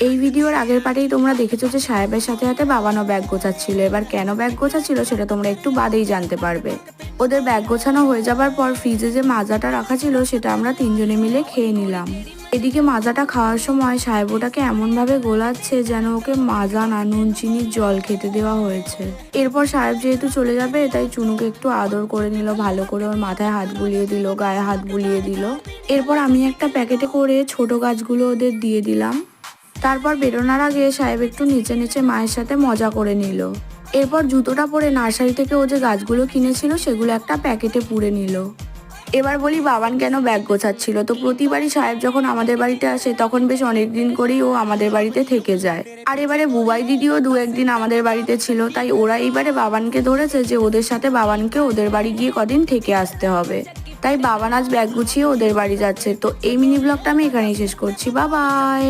এই ভিডিওর আগের পার্টেই তোমরা দেখেছো যে সাহেবের সাথে সাথে বাবানও ব্যাগ গোছাচ্ছিল। এবার কেন ব্যাগ গোছাচ্ছিল সেটা তোমরা একটু বাদেই জানতে পারবে। ওদের ব্যাগ গোছানো হয়ে যাবার পর ফ্রিজে যে মাজাটা রাখা ছিল সেটা আমরা তিনজনে মিলে খেয়ে নিলাম। এদিকে মাজাটা খাওয়ার সময় সাহেব ওটাকে এমনভাবে গোলাচ্ছে যেন ওকে মাজা না নুন চিনির জল খেতে দেওয়া হয়েছে। এরপর সাহেব যেহেতু চলে যাবে তাই চুনুকে একটু আদর করে নিল, ভালো করে ওর মাথায় হাত বুলিয়ে দিল, গায়ে হাত বুলিয়ে দিল। এরপর আমি একটা প্যাকেটে করে ছোট গাছগুলো ওদের দিয়ে দিলাম। তারপর বেরোনোর আগে সাহেব একটু নিচে নিচে মায়ের সাথে মজা করে নিল। এরপর জুতোটা পরে নার্সারি থেকে ও যে গাছগুলো কিনেছিল সেগুলো একটা প্যাকেটে পুরে নিল। এবার বলি বাবান কেন ব্যাগ গোছাচ্ছিল। তো প্রতিবারই সাহেব যখন আমাদের বাড়িতে আসে তখন বেশ অনেকদিন করেই ও আমাদের বাড়িতে থেকে যায়। আর এবারে বুবাই দিদিও দু একদিন আমাদের বাড়িতে ছিল, তাই ওরা এইবারে বাবানকে ধরেছে যে ওদের সাথে বাবানকে ওদের বাড়ি গিয়ে কদিন থেকে আসতে হবে। তাই বাবান আজ ব্যাগ গুছিয়ে ওদের বাড়ি যাচ্ছে। তো এই মিনি ব্লগটা আমি এখানেই শেষ করছি। Bye bye.